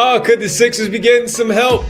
Oh, could the Sixers be getting some help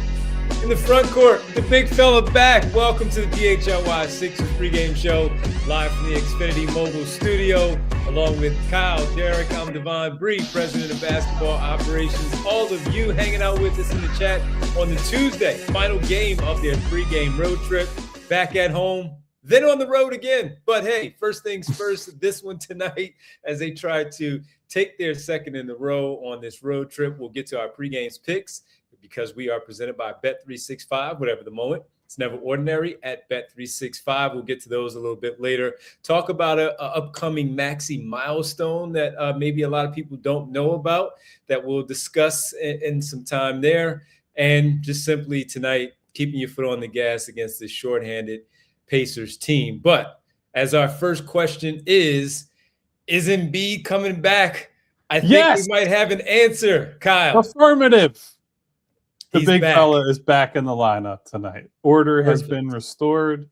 in the front court? The big fella back. Welcome to the PHLY Sixers pregame show, live from the Xfinity mobile studio, along with Kyle, Derek. I'm Devon Bree, president of basketball operations. All of you hanging out with us in the chat on the Tuesday, final game of their pregame road trip. Back at home, then on the road again. But hey, first things first, this one tonight as they try to take their second in a row on this road trip. We'll get to our pregame's picks because we are presented by Bet365, whatever the moment. It's never ordinary at Bet365. We'll get to those a little bit later. Talk about an upcoming Maxey milestone that maybe a lot of people don't know about that we'll discuss in some time there. And just simply tonight, keeping your foot on the gas against this shorthanded Pacers team. But as our first question is Embiid coming back? I think we might have an answer, Kyle. Affirmative. The He's big back. fella is back in the lineup tonight. Order has been restored.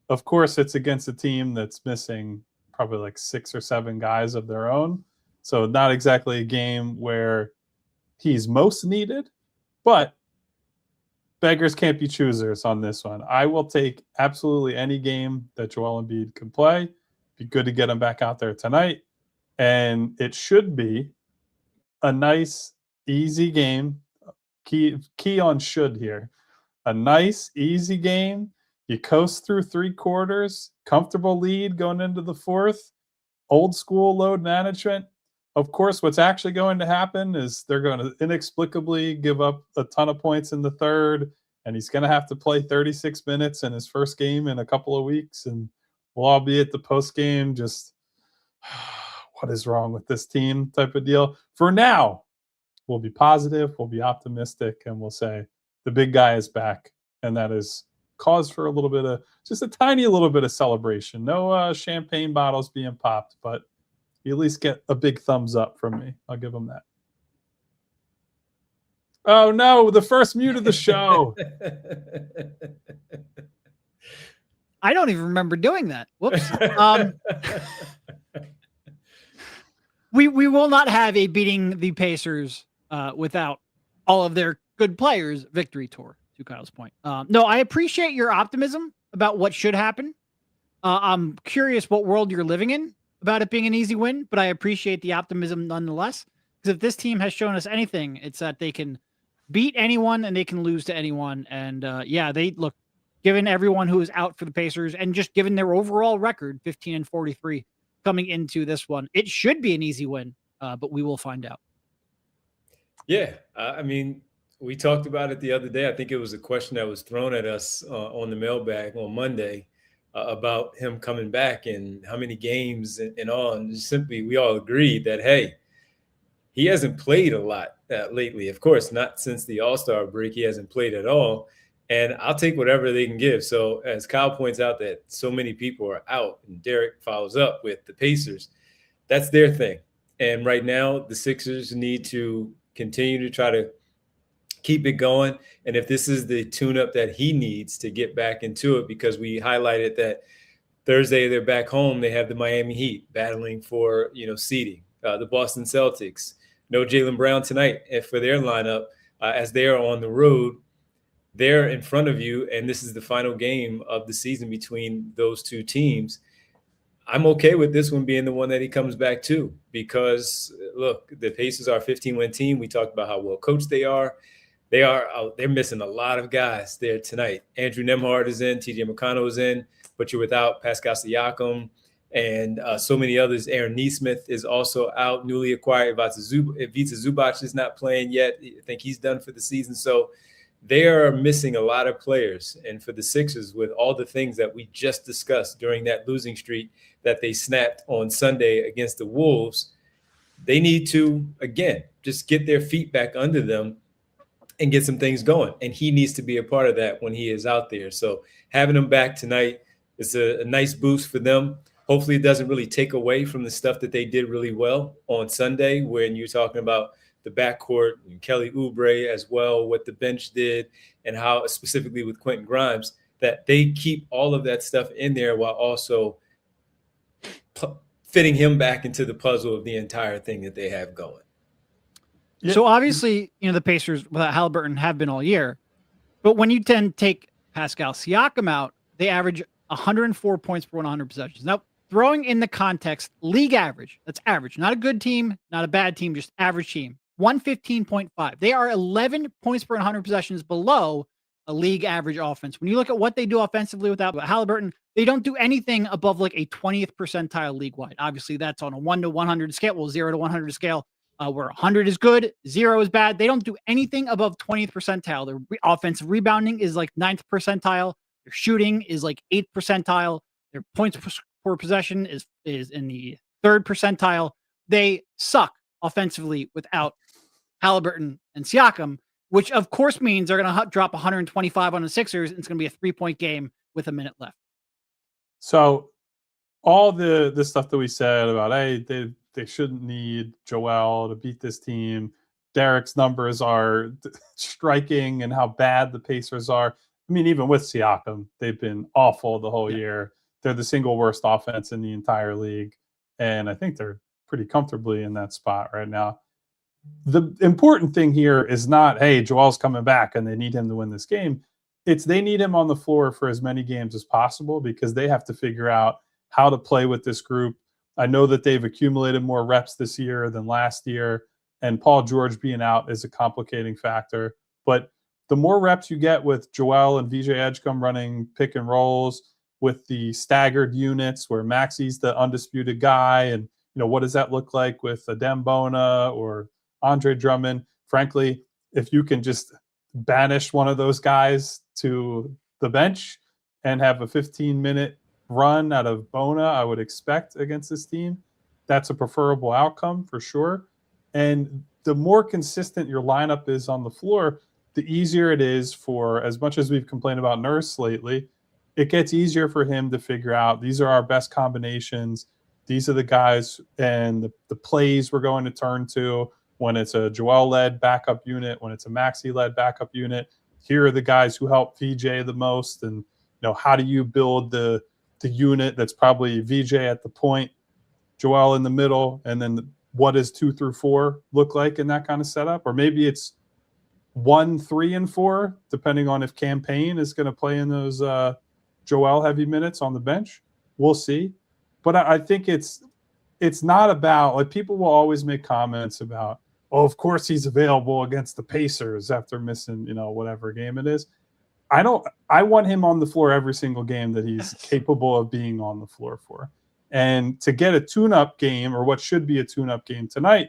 Of course, it's against a team that's missing probably like 6 or 7 guys of their own. So not exactly a game where he's most needed, but beggars can't be choosers on this one. I will take absolutely any game that Joel Embiid can play. Be good to get him back out there tonight. And it should be a nice, easy game. Key on should here. A nice, easy game. You coast through 3 quarters. Comfortable lead going into the 4th. Old school load management. Of course, what's actually going to happen is they're going to inexplicably give up a ton of points in the 3rd, and he's going to have to play 36 minutes in his first game in a couple of weeks, and we'll all be at the post game just, what is wrong with this team type of deal. For now, we'll be positive, we'll be optimistic, and we'll say the big guy is back, and that is cause for a little bit of, just a tiny little bit of celebration. No champagne bottles being popped, but you at least get a big thumbs up from me. I'll give him that. Oh, no, the first mute of the show. I don't even remember doing that. Whoops. We will not have a beating the Pacers without all of their good players victory tour, to Kyle's point. No, I appreciate your optimism about what should happen. I'm curious what world you're living in about it being an easy win, but I appreciate the optimism nonetheless. Because if this team has shown us anything, it's that they can beat anyone and they can lose to anyone. And they look, given everyone who is out for the Pacers and just given their overall record, 15-43 coming into this one, it should be an easy win, but we will find out. Yeah, I mean, we talked about it the other day. I think it was a question that was thrown at us on the mailbag on Monday about him coming back and how many games and all. And just simply, we all agreed that, hey, he hasn't played a lot lately. Of course, not since the All-Star break. He hasn't played at all. And I'll take whatever they can give. So as Kyle points out that so many people are out, and Derek follows up with the Pacers, that's their thing. And right now, the Sixers need to continue to try to keep it going. And if this is the tune-up that he needs to get back into it, because we highlighted that Thursday they're back home, they have the Miami Heat battling for, seeding, the Boston Celtics. No Jaylen Brown tonight for their lineup as they are on the road. They're in front of you, and this is the final game of the season between those two teams. I'm okay with this one being the one that he comes back to because, look, the Pacers are a 15-win team. We talked about how well coached they are. They're missing a lot of guys there tonight. Andrew Nembhard is in, TJ McConnell is in, but you're without Pascal Siakam and so many others. Aaron Nesmith is also out, newly acquired. Ivica Zubac is not playing yet. I think he's done for the season. So they are missing a lot of players. And for the Sixers, with all the things that we just discussed during that losing streak that they snapped on Sunday against the Wolves, they need to, again, just get their feet back under them and get some things going. And he needs to be a part of that when he is out there. So having him back tonight is a nice boost for them. Hopefully it doesn't really take away from the stuff that they did really well on Sunday when you're talking about the backcourt and Kelly Oubre as well, what the bench did and how specifically with Quentin Grimes, that they keep all of that stuff in there while also fitting him back into the puzzle of the entire thing that they have going. Yeah. So obviously, the Pacers without Halliburton have been all year. But when you then take Pascal Siakam out, they average 104 points per 100 possessions. Now, throwing in the context, league average, that's average, not a good team, not a bad team, just average team, 115.5. They are 11 points per 100 possessions below a league average offense. When you look at what they do offensively without Halliburton, they don't do anything above like a 20th percentile league-wide. Obviously, that's on a 1 to 100 scale, well, 0 to 100 scale. Where 100 is good, 0 is bad. They don't do anything above 20th percentile. Their offensive rebounding is like 9th percentile. Their shooting is like 8th percentile. Their points per possession is in the 3rd percentile. They suck offensively without Halliburton and Siakam, which of course means they're going to drop 125 on the Sixers. And it's going to be a 3-point game with a minute left. So all the stuff that we said about, hey, they shouldn't need Joel to beat this team. Derek's numbers are striking and how bad the Pacers are. I mean, even with Siakam, they've been awful the whole year. They're the single worst offense in the entire league. And I think they're pretty comfortably in that spot right now. The important thing here is not, hey, Joel's coming back and they need him to win this game. It's they need him on the floor for as many games as possible because they have to figure out how to play with this group. I know that they've accumulated more reps this year than last year, and Paul George being out is a complicating factor. But the more reps you get with Joel and VJ Edgecombe running pick and rolls, with the staggered units where Maxey's the undisputed guy, and what does that look like with Adem Bona or Andre Drummond? Frankly, if you can just banish one of those guys to the bench and have a 15-minute run out of Bona, I would expect against this team, that's a preferable outcome for sure. And the more consistent your lineup is on the floor, the easier it is for, as much as we've complained about Nurse lately, it gets easier for him to figure out these are our best combinations. These are the guys and the plays we're going to turn to when it's a Joel-led backup unit, when it's a Maxey-led backup unit. Here are the guys who help VJ the most. And how do you build the unit that's probably VJ at the point, Joel in the middle, and then what does 2 through 4 look like in that kind of setup? Or maybe it's 1, 3, and 4, depending on if Campaign is going to play in those Joel heavy minutes on the bench. We'll see. But I think it's not about, like, people will always make comments about, oh, of course he's available against the Pacers after missing, whatever game it is. I want him on the floor every single game that he's capable of being on the floor for. And to get a tune-up game, or what should be a tune-up game tonight,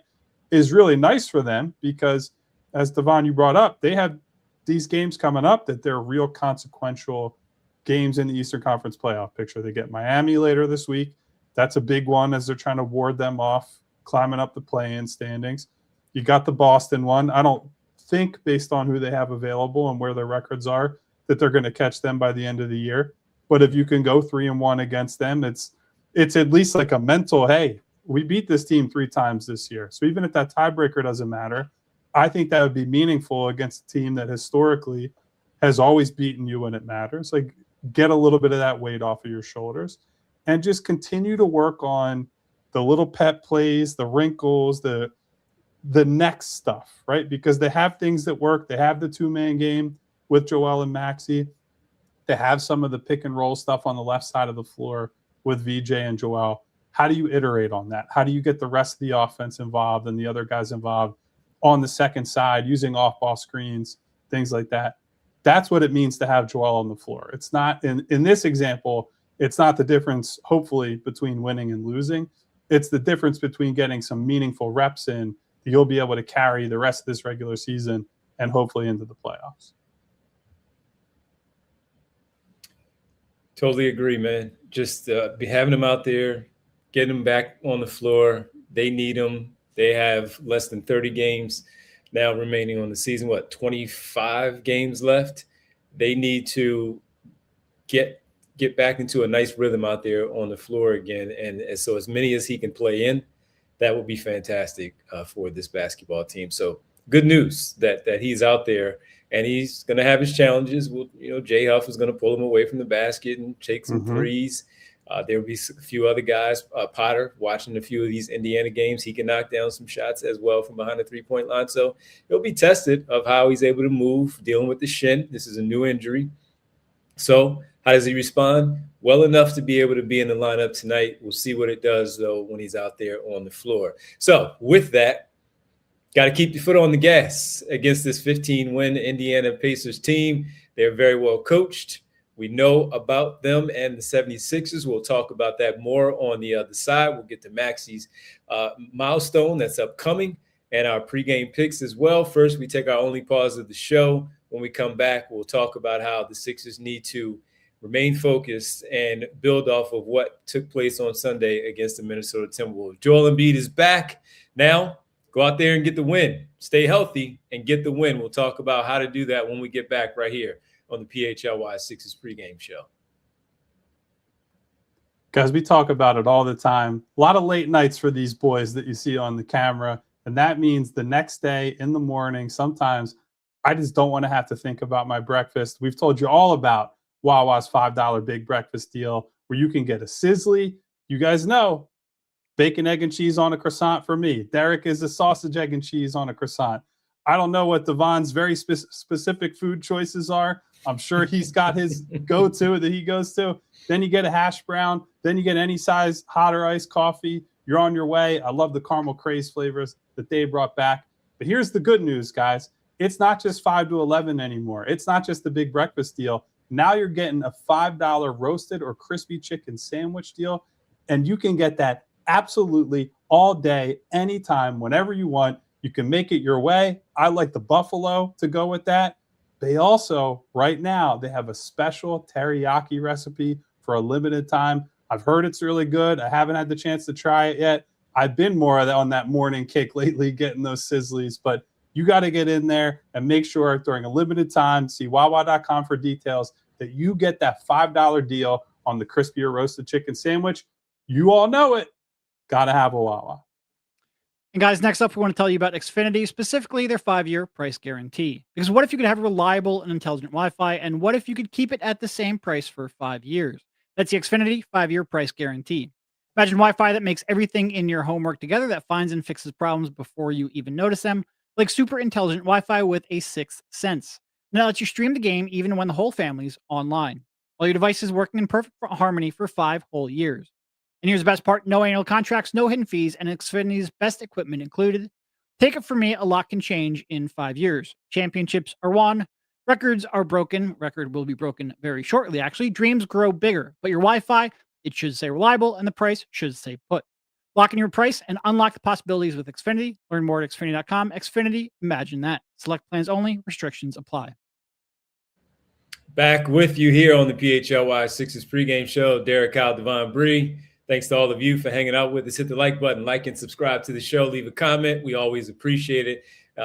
is really nice for them because, as Devon, you brought up, they have these games coming up that they're real consequential games in the Eastern Conference playoff picture. They get Miami later this week. That's a big one as they're trying to ward them off, climbing up the play-in standings. You got the Boston one. I don't think, based on who they have available and where their records are, that they're going to catch them by the end of the year. But if you can go 3-1 against them, it's at least like a mental, hey, we beat this team 3 times this year. So even if that tiebreaker doesn't matter, I think that would be meaningful against a team that historically has always beaten you when it matters. Like, get a little bit of that weight off of your shoulders and just continue to work on the little pet plays, the wrinkles, the next stuff, right? Because they have things that work. They have the 2-man game with Joel and Maxey. They have some of the pick and roll stuff on the left side of the floor with VJ and Joel. How do you iterate on that? How do you get the rest of the offense involved and the other guys involved on the second side using off-ball screens, things like that? That's what it means to have Joel on the floor. It's not, in this example, it's not the difference, hopefully, between winning and losing. It's the difference between getting some meaningful reps in that you'll be able to carry the rest of this regular season and hopefully into the playoffs. Totally agree, man. Just be having them out there, getting them back on the floor. They need them. They have less than 30 games now remaining on the season. 25 games left. They need to get back into a nice rhythm out there on the floor again. And so as many as he can play in, that would be fantastic for this basketball team. So good news that he's out there. And he's going to have his challenges. Jay Huff is going to pull him away from the basket and take some threes. There will be a few other guys. Potter watching a few of these Indiana games. He can knock down some shots as well from behind the three-point line. So he'll be tested of how he's able to move, dealing with the shin. This is a new injury. So how does he respond? Well enough to be able to be in the lineup tonight. We'll see what it does, though, when he's out there on the floor. So with that, got to keep your foot on the gas against this 15-win Indiana Pacers team. They're very well coached. We know about them and the 76ers. We'll talk about that more on the other side. We'll get to Maxey's milestone that's upcoming and our pregame picks as well. First, we take our only pause of the show. When we come back, we'll talk about how the Sixers need to remain focused and build off of what took place on Sunday against the Minnesota Timberwolves. Joel Embiid is back. Now, go out there and get the win. Stay healthy and get the win. We'll talk about how to do that when we get back right here on the PHLY Sixers pregame show. Guys, we talk about it all the time. A lot of late nights for these boys that you see on the camera. And that means the next day in the morning, sometimes I just don't want to have to think about my breakfast. We've told you all about Wawa's $5 big breakfast deal where you can get a sizzly. You guys know, bacon, egg, and cheese on a croissant for me. Derek is a sausage, egg, and cheese on a croissant. I don't know what Devon's very specific food choices are. I'm sure he's got his go-to that he goes to. Then you get a hash brown. Then you get any size hot or iced coffee. You're on your way. I love the caramel craze flavors that they brought back. But here's the good news, guys. It's not just 5 to 11 anymore. It's not just the big breakfast deal. Now you're getting a $5 roasted or crispy chicken sandwich deal. And you can get that absolutely all day, anytime, whenever you want. You can make it your way. I like the buffalo to go with that. They also, right now, they have a special teriyaki recipe for a limited time. I've heard it's really good. I haven't had the chance to try it yet. I've been more on that morning kick lately, getting those sizzlies, but you got to get in there and make sure during a limited time, see wawa.com for details, that you get that $5 deal on the crispy or roasted chicken sandwich. You all know it. Got to have a Wawa. And guys, next up, we want to tell you about Xfinity, specifically their 5-year price guarantee. Because what if you could have reliable and intelligent Wi-Fi, and what if you could keep it at the same price for 5 years? That's the Xfinity 5-year price guarantee. Imagine Wi-Fi that makes everything in your home work together, that finds and fixes problems before you even notice them, like super intelligent Wi-Fi with a sixth sense. Now lets you stream the game even when the whole family's online. All your devices working in perfect harmony for 5 whole years. And here's the best part: no annual contracts, no hidden fees, and Xfinity's best equipment included. Take it from me, a lot can change in 5 years. Championships are won, records are broken. Record will be broken very shortly, actually. Dreams grow bigger, but your Wi-Fi, it should stay reliable, and the price should stay put. Lock in your price and unlock the possibilities with Xfinity. Learn more at Xfinity.com. Xfinity, imagine that. Select plans only. Restrictions apply. Back with you here on the PHLY Sixers pregame show. Derek, Kyle, Devon Bree. Thanks to all of you for hanging out with us. Hit the like button, like and subscribe to the show. Leave a comment. We always appreciate it.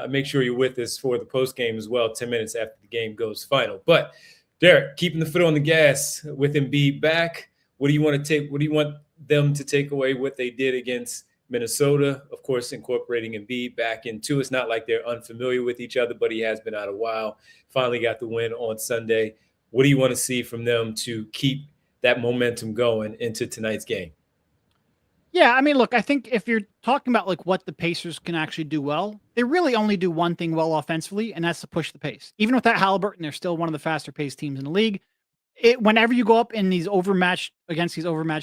Make sure you're with us for the post game as well, 10 minutes after the game goes final. But Derek, keeping the foot on the gas with Embiid back. What do you want to take? What do you want them to take away what they did against Minnesota? Of course, incorporating Embiid back into. It's not like they're unfamiliar with each other, but he has been out a while. Finally got the win on Sunday. What do you want to see from them to keep that momentum going into tonight's game? Yeah, I mean, look, I think if you're talking about like what the Pacers can actually do well, they really only do one thing well offensively, and that's to push the pace. Even without Halliburton, they're still one of the faster paced teams in the league. Whenever you go up in these overmatched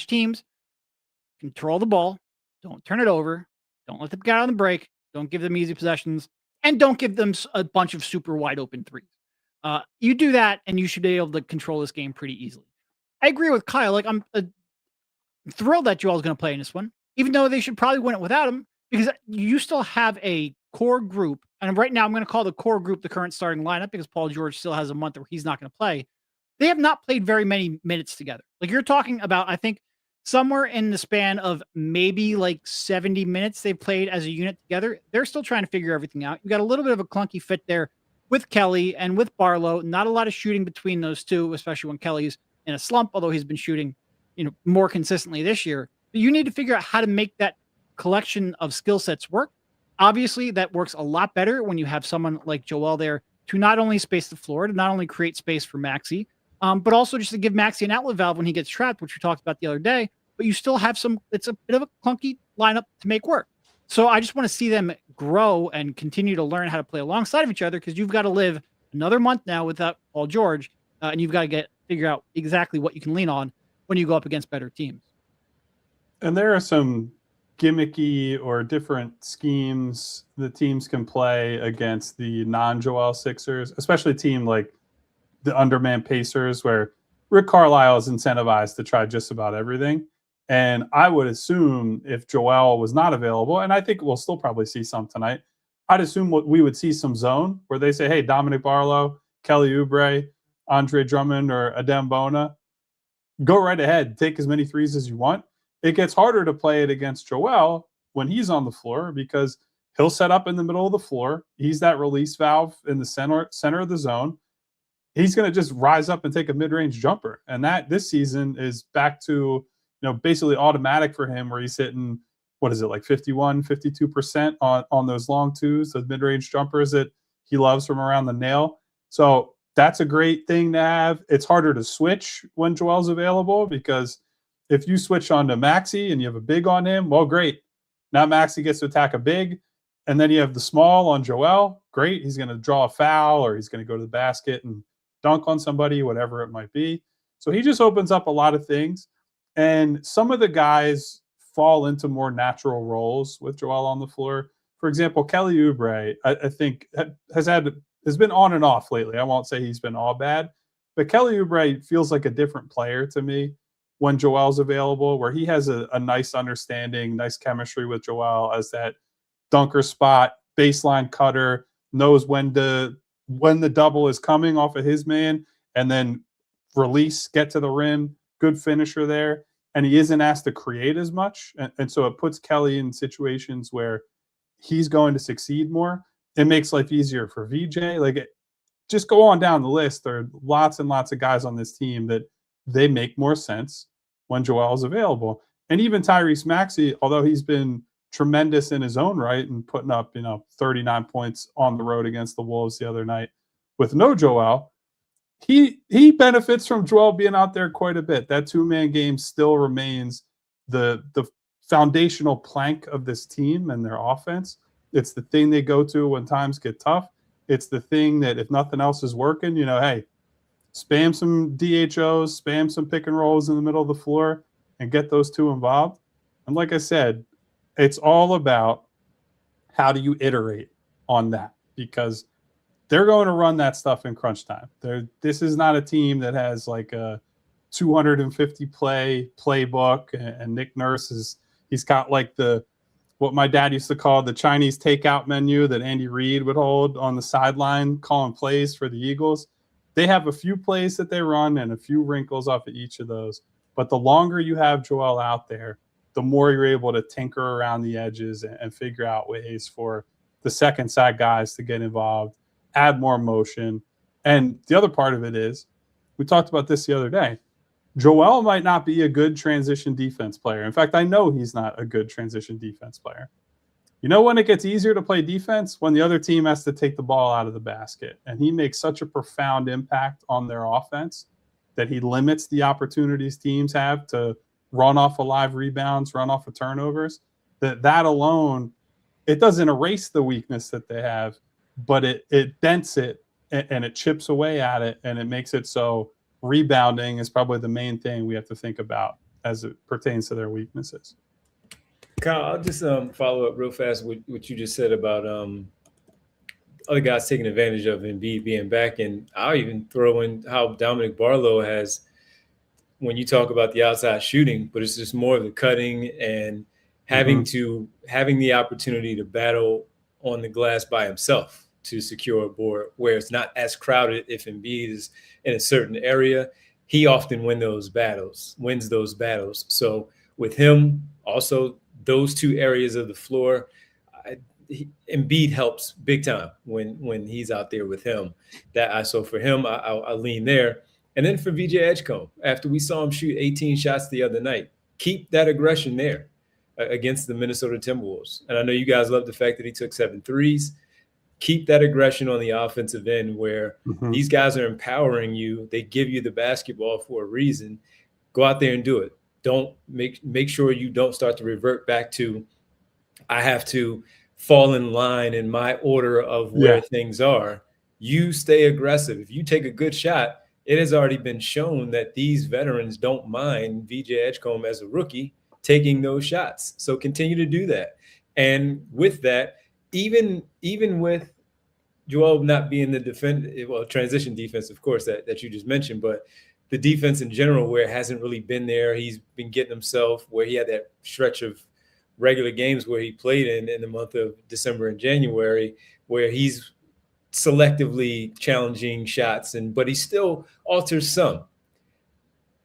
teams, control the ball, don't turn it over, don't let them get out on the break, don't give them easy possessions, and don't give them a bunch of super wide open threes. You do that, and you should be able to control this game pretty easily. I agree with Kyle. Like, I'm thrilled that Joel's going to play in this one, even though they should probably win it without him, because you still have a core group. And right now I'm going to call the core group the current starting lineup, because Paul George still has a month where he's not going to play. They have not played very many minutes together. Like, you're talking about, I think, somewhere in the span of maybe like 70 minutes they've played as a unit together. They're still trying to figure everything out. You got a little bit of a clunky fit there with Kelly and with Barlow. Not a lot of shooting between those two, especially when Kelly's in a slump, although he's been shooting, more consistently this year. But you need to figure out how to make that collection of skill sets work. Obviously, that works a lot better when you have someone like Joel there to not only space the floor, to not only create space for Maxey, but also just to give Maxey an outlet valve when he gets trapped, which we talked about the other day. But you still have it's a bit of a clunky lineup to make work. So I just want to see them grow and continue to learn how to play alongside of each other, because you've got to live another month now without Paul George, and you've got to figure out exactly what you can lean on when you go up against better teams. And there are some gimmicky or different schemes the teams can play against the non-Joel Sixers, especially a team like the undermanned Pacers, where Rick Carlisle is incentivized to try just about everything. And I would assume if Joel was not available, and I think we'll still probably see some tonight, I'd assume we would see some zone where they say, hey, Dominic Barlow, Kelly Oubre, Andre Drummond, or Adem Bona, go right ahead, take as many threes as you want. It gets harder to play it against Joel when he's on the floor, because he'll set up in the middle of the floor. He's that release valve in the center of the zone. He's going to just rise up and take a mid-range jumper. And that this season is back to, basically automatic for him, where he's hitting, what is it, like 51, 52% on those long twos, those mid-range jumpers that he loves from around the nail. So that's a great thing to have. It's harder to switch when Joel's available, because if you switch on to Maxey and you have a big on him, well, great. Now Maxey gets to attack a big, and then you have the small on Joel. Great. He's going to draw a foul, or he's going to go to the basket and dunk on somebody, whatever it might be. So he just opens up a lot of things. And some of the guys fall into more natural roles with Joel on the floor. For example, Kelly Oubre, I think, has been on and off lately. I won't say he's been all bad, but Kelly Oubre feels like a different player to me when Joel's available, where he has a nice understanding, nice chemistry with Joel as that dunker spot, baseline cutter, knows when the double is coming off of his man, and then release, get to the rim, good finisher there. And he isn't asked to create as much. And so it puts Kelly in situations where he's going to succeed more. It makes life easier for VJ. Just go on down the list. There are lots and lots of guys on this team that they make more sense when Joel is available. And even Tyrese Maxey, although he's been tremendous in his own right and putting up, 39 points on the road against the Wolves the other night with no Joel, he benefits from Joel being out there quite a bit. That two-man game still remains the foundational plank of this team and their offense. It's the thing they go to when times get tough. It's the thing that if nothing else is working, hey, spam some DHOs, spam some pick and rolls in the middle of the floor and get those two involved. And like I said, it's all about how do you iterate on that, because they're going to run that stuff in crunch time. This is not a team that has like a 250 play playbook, and Nick Nurse he's got like what my dad used to call the Chinese takeout menu that Andy Reid would hold on the sideline calling plays for the Eagles. They have a few plays that they run and a few wrinkles off of each of those. But the longer you have Joel out there, the more you're able to tinker around the edges and figure out ways for the second side guys to get involved, add more motion. And the other part of it is, we talked about this the other day, Joel might not be a good transition defense player. In fact, I know he's not a good transition defense player. You know when it gets easier to play defense? When the other team has to take the ball out of the basket. And he makes such a profound impact on their offense that he limits the opportunities teams have to run off of live rebounds, run off of turnovers. That alone, it doesn't erase the weakness that they have, but it dents it and it chips away at it, and it makes it so rebounding is probably the main thing we have to think about as it pertains to their weaknesses. Kyle, I'll just follow up real fast with what you just said about other guys taking advantage of Embiid being back. And I'll even throw in how Dominic Barlow has, when you talk about the outside shooting, but it's just more of the cutting and having the opportunity to battle on the glass by himself to secure a board where it's not as crowded. If Embiid is in a certain area, he often wins those battles. So with him, also those two areas of the floor, Embiid helps big time when he's out there with him. So for him, I lean there. And then for VJ Edgecombe, after we saw him shoot 18 shots the other night, keep that aggression there against the Minnesota Timberwolves. And I know you guys love the fact that he took 7 threes. keep that aggression on the offensive end where these guys are empowering you. They give you the basketball for a reason. Go out there and do it. Don't make sure you don't start to revert back to, I have to fall in line in my order of where things are. You stay aggressive. If you take a good shot, it has already been shown that these veterans don't mind VJ Edgecombe as a rookie taking those shots. So continue to do that. And with that, even with Joel not being the transition defense, of course, that you just mentioned, but the defense in general, where it hasn't really been there, he's been getting himself where he had that stretch of regular games where he played in the month of December and January, where he's selectively challenging shots, but he still alters some.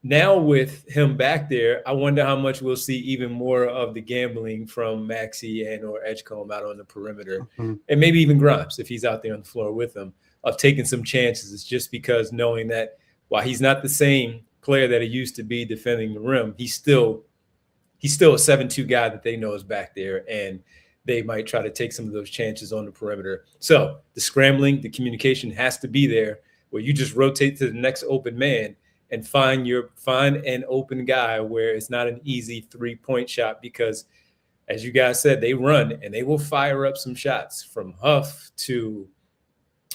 Now with him back there, I wonder how much we'll see even more of the gambling from Maxey and or Edgecombe out on the perimeter, and maybe even Grimes if he's out there on the floor with them, of taking some chances. It's just because knowing that while he's not the same player that he used to be defending the rim, he's still a 7-2 guy that they know is back there, and they might try to take some of those chances on the perimeter. So the scrambling, the communication has to be there where you just rotate to the next open man and find an open guy where it's not an easy 3-point shot, because as you guys said, they run and they will fire up some shots from Huff to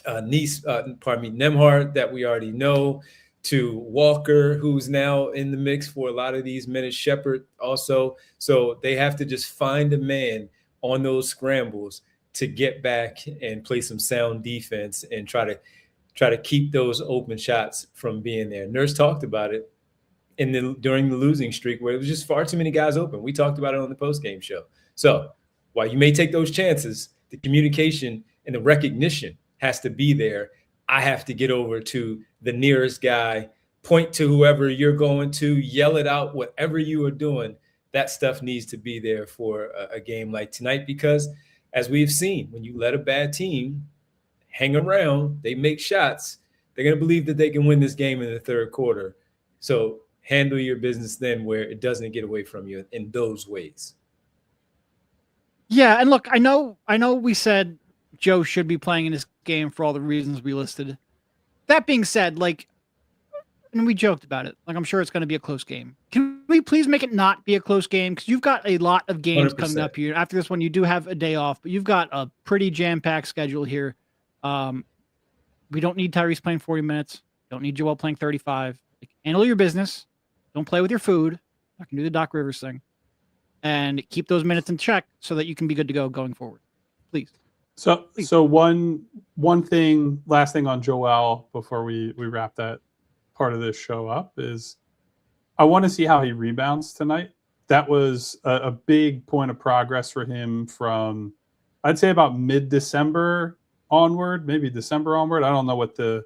Nembhard that we already know, to Walker, who's now in the mix for a lot of these minutes, Shepherd also. So they have to just find a man on those scrambles to get back and play some sound defense and try to keep those open shots from being there. Nurse talked about it during the losing streak where it was just far too many guys open. We talked about it on the postgame show. So while you may take those chances, the communication and the recognition has to be there. I have to get over to the nearest guy, point to whoever you're going to, yell it out, whatever you are doing. That stuff needs to be there for a game like tonight, because as we've seen, when you let a bad team hang around, they make shots, they're going to believe that they can win this game in the third quarter. So handle your business then where it doesn't get away from you in those ways. Yeah, and look, I know we said Joe should be playing in this game for all the reasons we listed. That being said, and we joked about it, I'm sure it's going to be a close game. Can we please make it not be a close game? Because you've got a lot of games 100%. Coming up here. After this one, you do have a day off, but you've got a pretty jam-packed schedule here. We don't need Tyrese playing 40 minutes. Don't need Joel playing 35. Handle your business. Don't play with your food. I can do the Doc Rivers thing. And keep those minutes in check so that you can be good to go going forward. Please. So one thing, last thing on Joel before we wrap that part of this show up is I want to see how he rebounds tonight. That was a big point of progress for him from, I'd say, about mid-December onward, maybe December onward. I don't know what the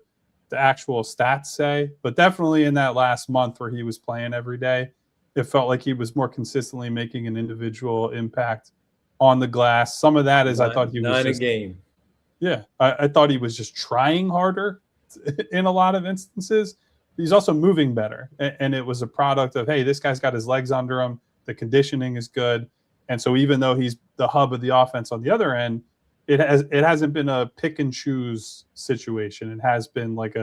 actual stats say, but definitely in that last month where he was playing every day, it felt like he was more consistently making an individual impact on the glass. Some of that is I thought he was just, a game. Yeah, I thought he was just trying harder in a lot of instances. He's also moving better, and it was a product of, hey, this guy's got his legs under him. The conditioning is good, and so even though he's the hub of the offense on the other end, it hasn't been a pick and choose situation. It has been like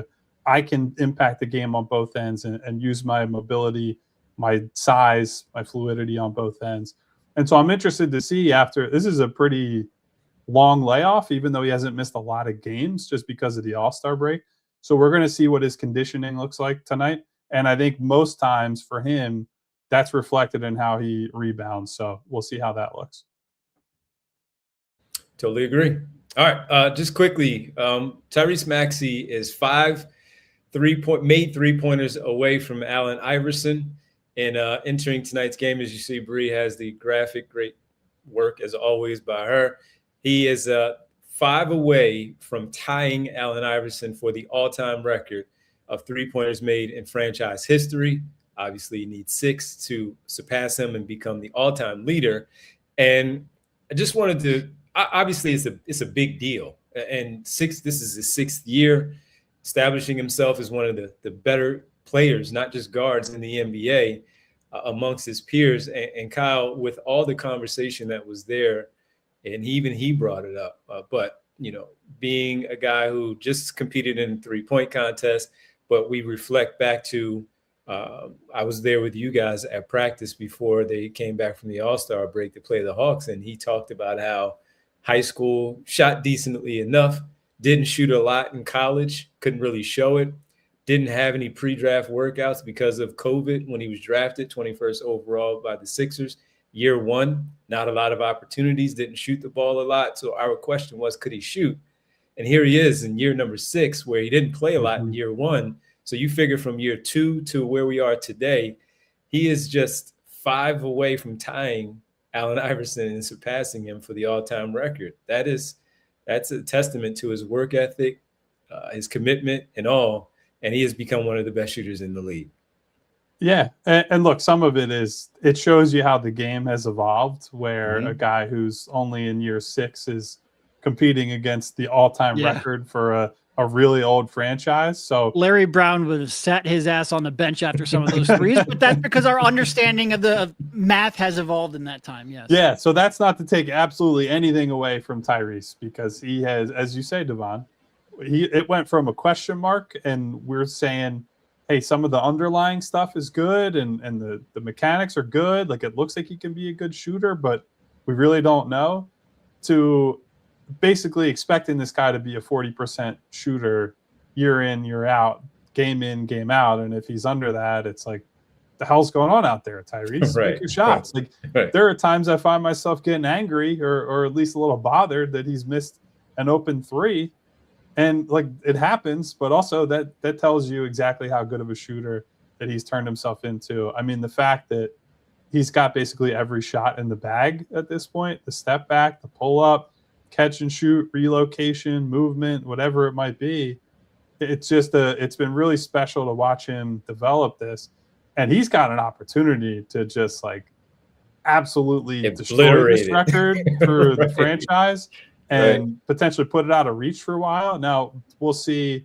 I can impact the game on both ends and use my mobility, my size, my fluidity on both ends. And so I'm interested to see after this is a pretty long layoff, even though he hasn't missed a lot of games just because of the All-Star break. So we're going to see what his conditioning looks like tonight. And I think most times for him, that's reflected in how he rebounds. So we'll see how that looks. Totally agree. All right. Just quickly, Tyrese Maxey is 5 made 3-pointers away from Allen Iverson. And entering tonight's game, as you see, Bree has the graphic. Great work, as always, by her. He is 5 away from tying Allen Iverson for the all-time record of 3-pointers made in franchise history. Obviously, you need 6 to surpass him and become the all-time leader. And I just wanted to – obviously, it's a big deal. And this is his 6th year, establishing himself as one of the better players, not just guards in the NBA, amongst his peers. And Kyle, with all the conversation that was there, and he brought it up. But being a guy who just competed in a 3-point contest, but we reflect back to I was there with you guys at practice before they came back from the All-Star break to play the Hawks, and he talked about how high school shot decently enough, didn't shoot a lot in college, couldn't really show it, didn't have any pre-draft workouts because of COVID when he was drafted 21st overall by the Sixers. Year one, not a lot of opportunities, didn't shoot the ball a lot. So our question was, could he shoot? And here he is in year number 6, where he didn't play a lot in year one. So you figure from year 2 to where we are today, he is just 5 away from tying Allen Iverson and surpassing him for the all-time record. That's a testament to his work ethic, his commitment, and all. And he has become one of the best shooters in the league. Yeah. And look, some of it shows you how the game has evolved, where a guy who's only in year 6 is competing against the all-time record for a really old franchise. So Larry Brown would have sat his ass on the bench after some of those threes, but that's because our understanding of the math has evolved in that time. Yes. Yeah. So that's not to take absolutely anything away from Tyrese, because he has, as you say, Devon, it went from a question mark, and we're saying, hey, some of the underlying stuff is good and the mechanics are good. Like, it looks like he can be a good shooter, but we really don't know, to basically expecting this guy to be a 40% shooter year in, year out, game in, game out. And if he's under that, it's like, the hell's going on out there, Tyrese? Right. Make your shots. Like, there are times I find myself getting angry or at least a little bothered that he's missed an open 3. And like, it happens, but also that tells you exactly how good of a shooter that he's turned himself into. I mean, the fact that he's got basically every shot in the bag at this point, the step back, the pull up, catch and shoot, relocation, movement, whatever it might be. It's just it's been really special to watch him develop this. And he's got an opportunity to just like absolutely destroy this record for the franchise. And potentially put it out of reach for a while. Now, we'll see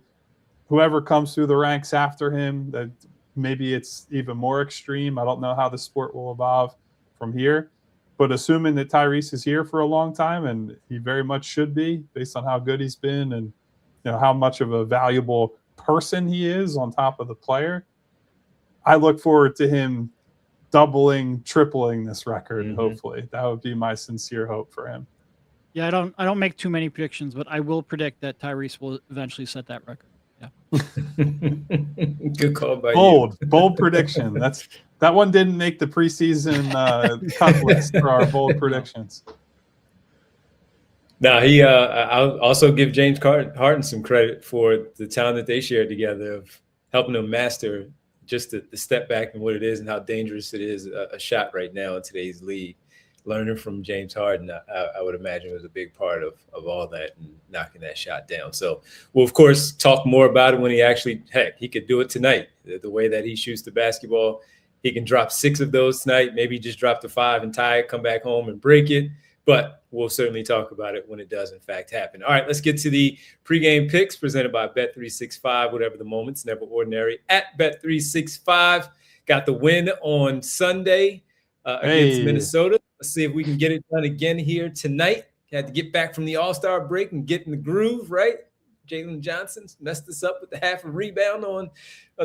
whoever comes through the ranks after him, that maybe it's even more extreme. I don't know how the sport will evolve from here. But assuming that Tyrese is here for a long time, and he very much should be, based on how good he's been and how much of a valuable person he is on top of the player, I look forward to him doubling, tripling this record, hopefully. That would be my sincere hope for him. Yeah, I don't make too many predictions, but I will predict that Tyrese will eventually set that record. Yeah. Good call by you. Bold prediction. That one didn't make the preseason cut list for our bold predictions. Now, I'll also give James Harden some credit for the time that they shared together of helping him master just the step back and what it is and how dangerous it is a shot right now in today's league. Learning from James Harden, I would imagine, was a big part of all that and knocking that shot down. So we'll, of course, talk more about it when he could do it tonight. The way that he shoots the basketball, he can drop 6 of those tonight, maybe just drop the 5 and tie it, come back home and break it. But we'll certainly talk about it when it does, in fact, happen. All right, let's get to the pregame picks presented by Bet365. Whatever the moment's never ordinary at Bet365. Got the win on Sunday against Minnesota. Let's see if we can get it done again here tonight. Had to get back from the All-Star break and get in the groove, right? Jalen Johnson messed us up with the half a rebound on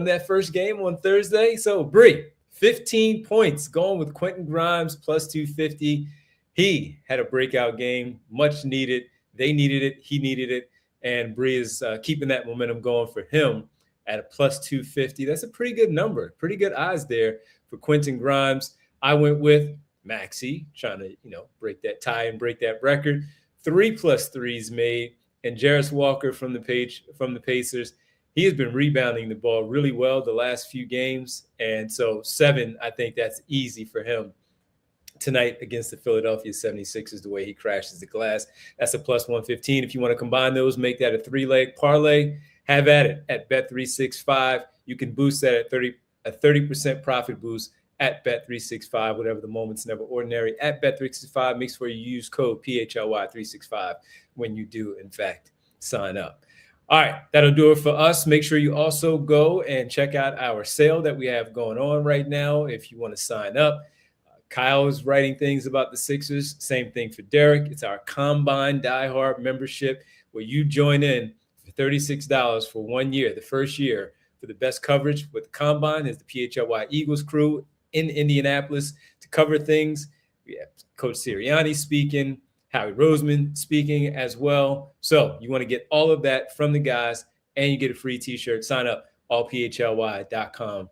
that first game on Thursday. So, Bree, 15 points going with Quentin Grimes plus 250. He had a breakout game, much needed. They needed it. He needed it. And Bree is keeping that momentum going for him at a plus 250. That's a pretty good number. Pretty good odds there for Quentin Grimes. I went with Maxey, trying to, break that tie and break that record. 3+ threes made. And Jarris Walker from the Pacers, he has been rebounding the ball really well the last few games. And so 7, I think that's easy for him tonight against the Philadelphia 76ers, the way he crashes the glass. That's a plus 115. If you want to combine those, make that a 3-leg parlay, have at it at Bet365. You can boost that at 30% profit boost at Bet365, whatever the moment's never ordinary. At Bet365, make sure you use code PHLY365 when you do, in fact, sign up. All right, that'll do it for us. Make sure you also go and check out our sale that we have going on right now if you want to sign up. Kyle is writing things about the Sixers. Same thing for Derek. It's our Combine Diehard membership. where you join in for $36 for 1 year, the first year, for the best coverage with the Combine. Is the PHLY Eagles crew in Indianapolis to cover things. We have Coach Sirianni speaking, Howie Roseman speaking as well. So you want to get all of that from the guys, and you get a free t-shirt. Sign up, allphly.com,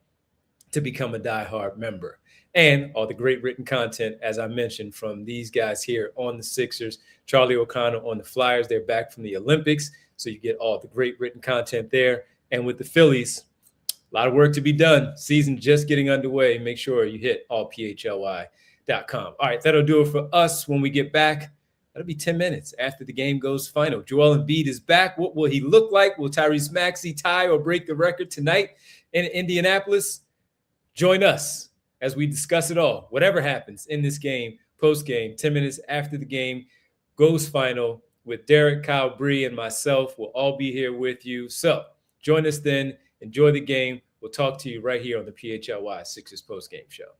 to become a diehard member. And all the great written content, as I mentioned, from these guys here on the Sixers. Charlie O'Connor on the Flyers. They're back from the Olympics, so you get all the great written content there. And with the Phillies, a lot of work to be done. Season just getting underway. Make sure you hit allphly.com. All right, that'll do it for us. When we get back, that'll be 10 minutes after the game goes final. Joel Embiid is back. What will he look like? Will Tyrese Maxey tie or break the record tonight in Indianapolis? Join us as we discuss it all. Whatever happens in this game, post-game, 10 minutes after the game goes final, with Derek, Kyle, Bree, and myself. We'll all be here with you. So join us then. Enjoy the game. We'll talk to you right here on the PHLY Sixers post-game show.